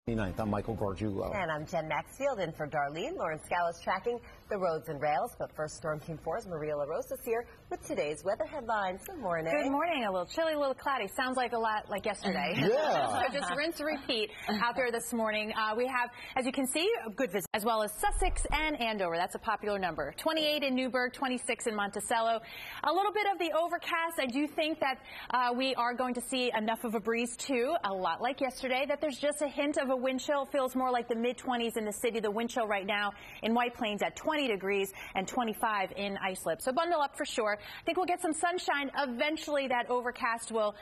I'm Michael Gargiulo. And I'm Jen Maxfield in for Darlene. Lauren Scala is tracking the roads and rails. But first, Storm Team 4's Maria Larosa is here with today's weather headlines. Good morning. Good morning. A little chilly, a little cloudy. Sounds like a lot like yesterday. Yeah. So just rinse and repeat out there this morning. We have, as you can see, a good visit, as well as Sussex and Andover. That's a popular number. 28 in Newburgh, 26 in Monticello. A little bit of the overcast. I do think that we are going to see enough of a breeze, too, a lot like yesterday, that there's just a hint of a wind chill. Feels more like the mid-20s in the city. The wind chill right now in White Plains at 20 degrees and 25 in Islip. So bundle up for sure. I think we'll get some sunshine. Eventually that overcast will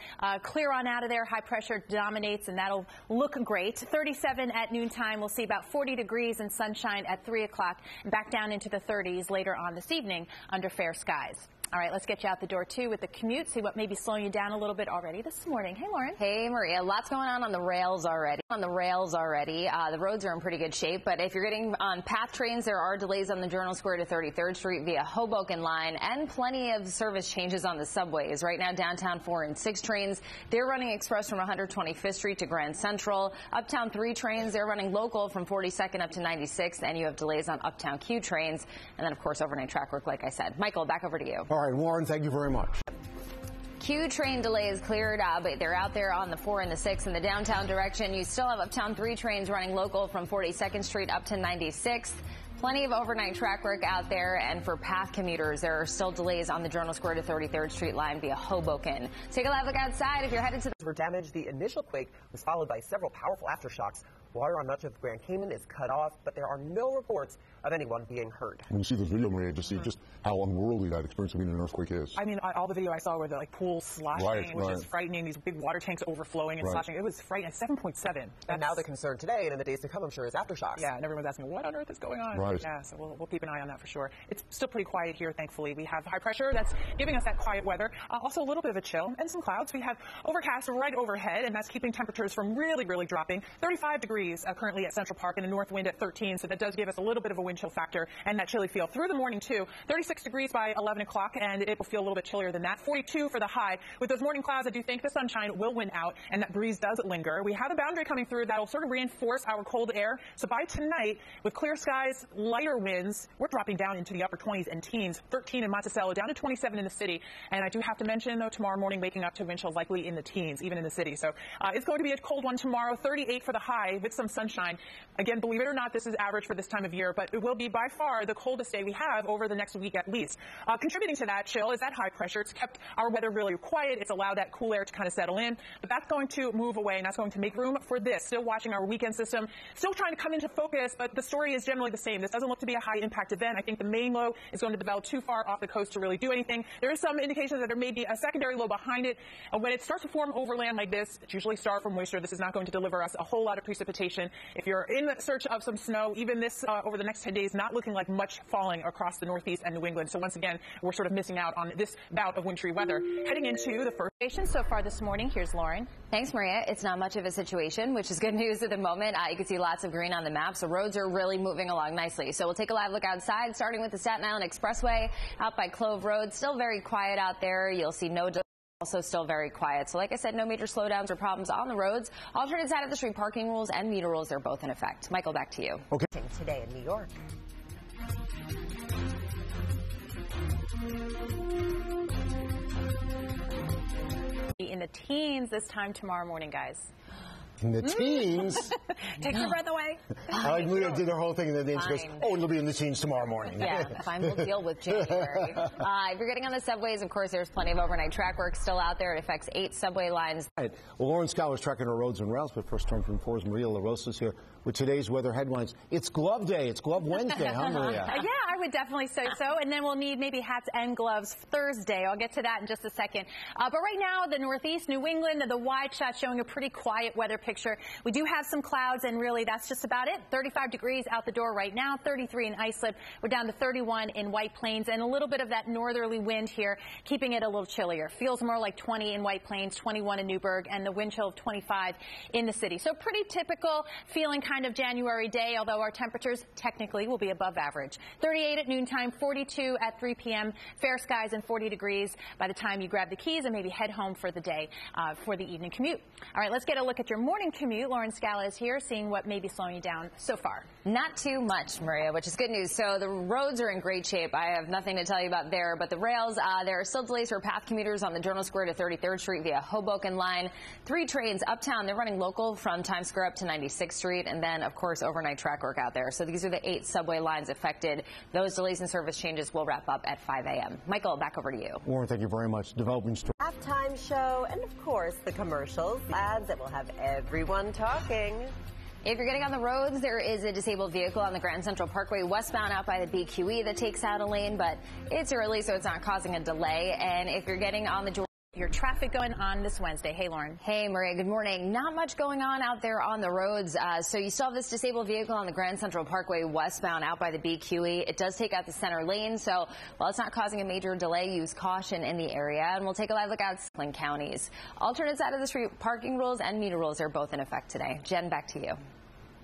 clear on out of there. High pressure dominates and that'll look great. 37 at noontime. We'll see about 40 degrees and sunshine at 3 o'clock and back down into the 30s later on this evening under fair skies. All right, let's get you out the door, too, with the commute, see what may be slowing you down a little bit already this morning. Hey, Lauren. Hey, Maria. Lots going on the rails already. The roads are in pretty good shape, but if you're getting on PATH trains, there are delays on the Journal Square to 33rd Street via Hoboken line and plenty of service changes on the subways. Right now, downtown 4 and 6 trains, they're running express from 125th Street to Grand Central. Uptown 3 trains, they're running local from 42nd up to 96th, and you have delays on Uptown Q trains. And then, of course, overnight track work, like I said. Michael, back over to you. All right, Warren, thank you very much. Q train delays cleared, but they're out there on the 4 and the 6 in the downtown direction. You still have Uptown 3 trains running local from 42nd Street up to 96th. Plenty of overnight track work out there, and for PATH commuters, there are still delays on the Journal Square to 33rd Street line via Hoboken. Take a live look outside if you're headed to the... For damage, the initial quake was followed by several powerful aftershocks. Water on much of Grand Cayman is cut off, but there are no reports of anyone being hurt. When you see this video, Maria, just see just how unworldly that experience of being in an earthquake is. I mean, all the video I saw were the pools sloshing, which is frightening. These big water tanks overflowing and sloshing. It was frightening. 7.7. And now the concern today and in the days to come, I'm sure, is aftershocks. Yeah, and everyone's asking, what on earth is going on? Right. Yeah, so we'll keep an eye on that for sure. It's still pretty quiet here, thankfully. We have high pressure that's giving us that quiet weather. Also a little bit of a chill and some clouds. We have overcast right overhead, and that's keeping temperatures from really, really dropping. 35 degrees currently at Central Park and a north wind at 13, so that does give us a little bit of a wind chill factor and that chilly feel through the morning too. 36 degrees by 11 o'clock, and it will feel a little bit chillier than that. 42 for the high. With those morning clouds, I do think the sunshine will win out, and that breeze does linger. We have a boundary coming through that will sort of reinforce our cold air. So by tonight, with clear skies, lighter winds, we're dropping down into the upper 20s and teens. 13 in Monticello, down to 27 in the city. And I do have to mention, though, tomorrow morning waking up to wind chills likely in the teens, even in the city. So it's going to be a cold one tomorrow. 38 for the high with some sunshine. Again, believe it or not, this is average for this time of year, but it will be by far the coldest day we have over the next week at least. Contributing to that chill is that high pressure. It's kept our weather really quiet. It's allowed that cool air to kind of settle in, but that's going to move away, and that's going to make room for this. Still watching our weekend system, still trying to come into focus, but the story is generally the same. This doesn't look to be a high impact event. I think the main low is going to develop too far off the coast to really do anything. There is some indications that there may be a secondary low behind it. When it starts to form overland like this, it's usually starved for moisture. This is not going to deliver us a whole lot of precipitation. If you're in search of some snow, even this over the next 10 days, not looking like much falling across the Northeast and New England. So once again, we're sort of missing out on this bout of wintry weather. Heading into the first so far this morning. Here's Lauren. Thanks, Maria. It's not much of a situation, which is good news at the moment. You can see lots of green on the maps. The roads are really moving along nicely. So we'll take a live look outside, starting with the Staten Island Expressway out by Clove Road. Still very quiet out there. You'll see no also still very quiet. So like I said, no major slowdowns or problems on the roads. Alternate side of the street parking rules and meter rules, they're both in effect. Michael, back to you. Okay. Today in New York. In the teens this time tomorrow morning, guys. In the teens? Take your breath away. Maria did her whole thing, and then she goes, oh, it'll be in the teens tomorrow morning. Yeah, fine, we'll deal with January. If you're getting on the subways, of course, there's plenty of overnight track work still out there. It affects 8 subway lines. Right. Well, Lauren Scala is tracking our roads and rails, but first Storm Team 4's Maria Larosa is here with today's weather headlines. It's Glove Day. It's Glove Wednesday, huh, Maria? Yeah, I would definitely say so. And then we'll need maybe hats and gloves Thursday. I'll get to that in just a second. But right now, the Northeast, New England, the wide shot showing a pretty quiet weather picture. We do have some clouds, and really that's just about it. 35 degrees out the door right now, 33 in Islip. We're down to 31 in White Plains, and a little bit of that northerly wind here, keeping it a little chillier. Feels more like 20 in White Plains, 21 in Newburgh, and the wind chill of 25 in the city. So pretty typical feeling kind of January day, although our temperatures technically will be above average. 38 at noontime, 42 at 3 p.m., fair skies and 40 degrees by the time you grab the keys and maybe head home for the day, for the evening commute. All right, let's get a look at your morning morning commute. Lauren Scala is here, seeing what may be slowing you down so far. Not too much, Maria, which is good news. So the roads are in great shape. I have nothing to tell you about there, but the rails, there are still delays for path commuters on the Journal Square to 33rd Street via Hoboken line. 3 trains uptown. They're running local from Times Square up to 96th Street, and then, of course, overnight track work out there. So these are the 8 subway lines affected. Those delays and service changes will wrap up at 5 a.m. Michael, back over to you. Warren, thank you very much. Developing story. Halftime show, and of course the commercials, ads that will have everyone talking. If you're getting on the roads, there is a disabled vehicle on the Grand Central Parkway westbound out by the BQE that takes out a lane, but it's early, so it's not causing a delay. And if you're getting on the your traffic going on this Wednesday. Hey, Lauren. Hey, Maria. Good morning. Not much going on out there on the roads. So you still have this disabled vehicle on the Grand Central Parkway westbound out by the BQE. It does take out the center lane. So while it's not causing a major delay, use caution in the area. And we'll take a live look at Flint counties. Alternate side of the street parking rules and meter rules are both in effect today. Jen, back to you.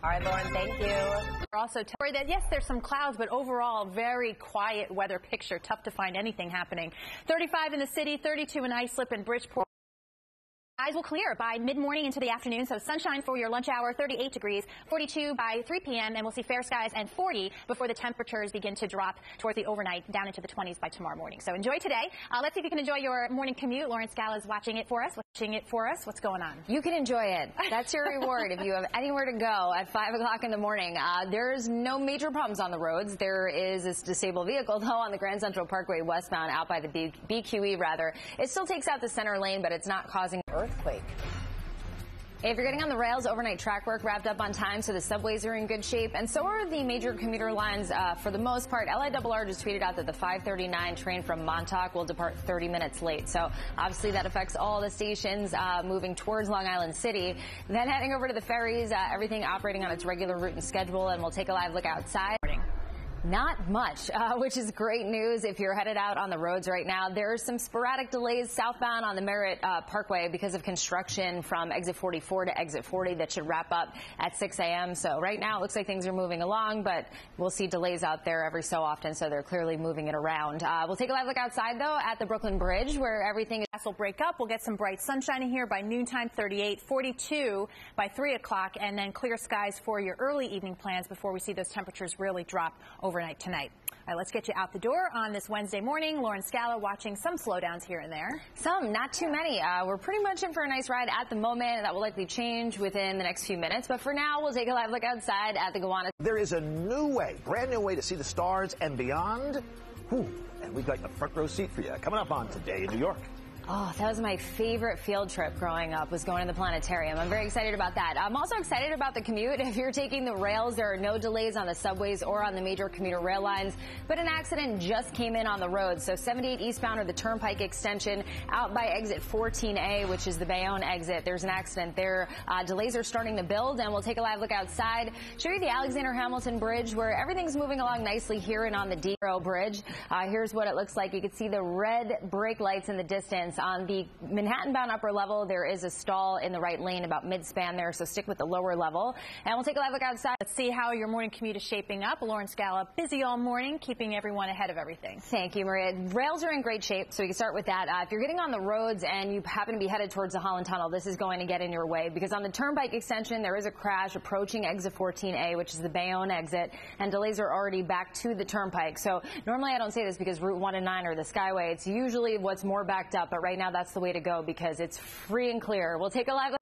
All right, Lauren, thank you. We're also worried that, yes, there's some clouds, but overall, very quiet weather picture. Tough to find anything happening. 35 in the city, 32 in Islip and Bridgeport. Skies will clear by mid-morning into the afternoon, so sunshine for your lunch hour, 38 degrees, 42 by 3 p.m., and we'll see fair skies and 40 before the temperatures begin to drop towards the overnight, down into the 20s by tomorrow morning. So enjoy today. Let's see if you can enjoy your morning commute. Lauren Scala is watching it for us. What's going on? You can enjoy it. That's your reward if you have anywhere to go at 5 o'clock in the morning. There's no major problems on the roads. There is this disabled vehicle, though, on the Grand Central Parkway westbound out by the BQE, rather. It still takes out the center lane, but it's not causing Earthquake. If you're getting on the rails, overnight track work wrapped up on time, so the subways are in good shape, and so are the major commuter lines for the most part. LIRR just tweeted out that the 5:39 train from Montauk will depart 30 minutes late. So obviously that affects all the stations moving towards Long Island City. Then heading over to the ferries, everything operating on its regular route and schedule, and we'll take a live look outside. Not much, which is great news if you're headed out on the roads right now. There are some sporadic delays southbound on the Merritt Parkway because of construction from exit 44 to exit 40 that should wrap up at 6 a.m. So right now it looks like things are moving along, but we'll see delays out there every so often, so they're clearly moving it around. We'll take a live look outside, though, at the Brooklyn Bridge, where everything will break up. We'll get some bright sunshine in here by noontime, 38, 42 by 3 o'clock, and then clear skies for your early evening plans before we see those temperatures really drop overnight tonight. All right, let's get you out the door on this Wednesday morning. Lauren Scala watching some slowdowns here and there. Some, not too many. We're pretty much in for a nice ride at the moment. That will likely change within the next few minutes. But for now, we'll take a live look outside at the Gowanus. There is a new way, brand new way to see the stars and beyond. Whew. And we've got the front row seat for you coming up on Today in New York. Oh, that was my favorite field trip growing up, was going to the planetarium. I'm very excited about that. I'm also excited about the commute. If you're taking the rails, there are no delays on the subways or on the major commuter rail lines, but an accident just came in on the road. So 78 eastbound or the Turnpike extension out by exit 14A, which is the Bayonne exit. There's an accident there. Delays are starting to build, and we'll take a live look outside. Show you the Alexander Hamilton Bridge, where everything's moving along nicely here and on the D-Row Bridge. Here's what it looks like. You can see the red brake lights in the distance. On the Manhattan-bound upper level, there is a stall in the right lane about mid-span there, so stick with the lower level. And we'll take a live look outside. Let's see how your morning commute is shaping up. Lauren Scala, busy all morning, keeping everyone ahead of everything. Thank you, Maria. Rails are in great shape, so we can start with that. If you're getting on the roads and you happen to be headed towards the Holland Tunnel, this is going to get in your way, because on the Turnpike extension, there is a crash approaching exit 14A, which is the Bayonne exit, and delays are already back to the Turnpike. So normally I don't say this because Route 1 and 9 are the Skyway. It's usually what's more backed up, but right now that's the way to go because it's free and clear. We'll take a live look.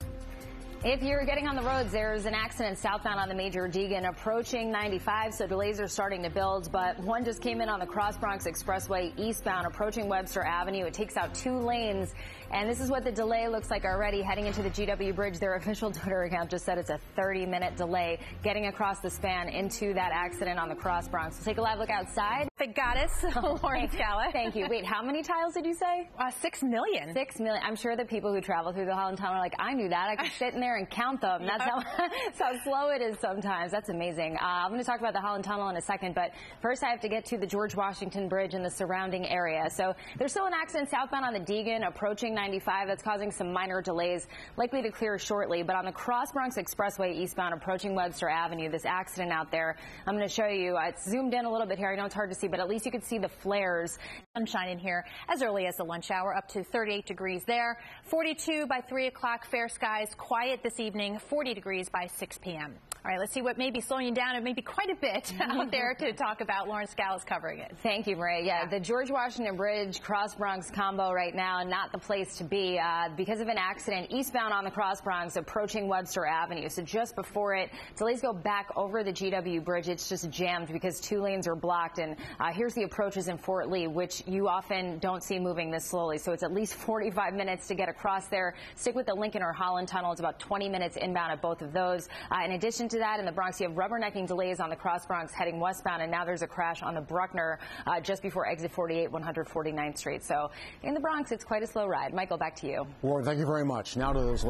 If you're getting on the roads, there's an accident southbound on the Major Deegan approaching 95, so delays are starting to build, but one just came in on the Cross Bronx Expressway eastbound approaching Webster Avenue. It takes out 2 lanes, and this is what the delay looks like already heading into the GW Bridge. Their official Twitter account just said it's a 30-minute delay getting across the span into that accident on the Cross Bronx. We'll take a live look outside. The goddess, Lauren Scala. Thank you. Wait, how many tiles did you say? 6 million. 6 million. I'm sure the people who travel through the Holland Tunnel are like, I knew that. I could sit in there and count them. That's how slow it is sometimes. That's amazing. I'm going to talk about the Holland Tunnel in a second, but first I have to get to the George Washington Bridge and the surrounding area. So there's still an accident southbound on the Deegan approaching 95 that's causing some minor delays, likely to clear shortly. But on the Cross Bronx Expressway eastbound approaching Webster Avenue, this accident out there, I'm going to show you. It's zoomed in a little bit here. I know it's hard to see, but but at least you could see the flares. Sunshine in here as early as the lunch hour, up to 38 degrees there. 42 by 3 o'clock, fair skies, quiet this evening, 40 degrees by 6 p.m. All right, let's see what may be slowing you down. It may be quite a bit out there to talk about. Lauren Scala is covering it. Thank you, Maria. Yeah, the George Washington Bridge Cross Bronx combo right now, not the place to be because of an accident eastbound on the Cross Bronx approaching Webster Avenue. So just before it, delays go back over the GW Bridge. It's just jammed because 2 lanes are blocked. And here's the approaches in Fort Lee, which you often don't see moving this slowly. So it's at least 45 minutes to get across there. Stick with the Lincoln or Holland Tunnel. It's about 20 minutes inbound at both of those. In addition to that, in the Bronx, you have rubbernecking delays on the Cross Bronx heading westbound, and now there's a crash on the Bruckner just before exit 48, 149th Street. So in the Bronx, it's quite a slow ride. Michael, back to you. Lauren, thank you very much. Now to those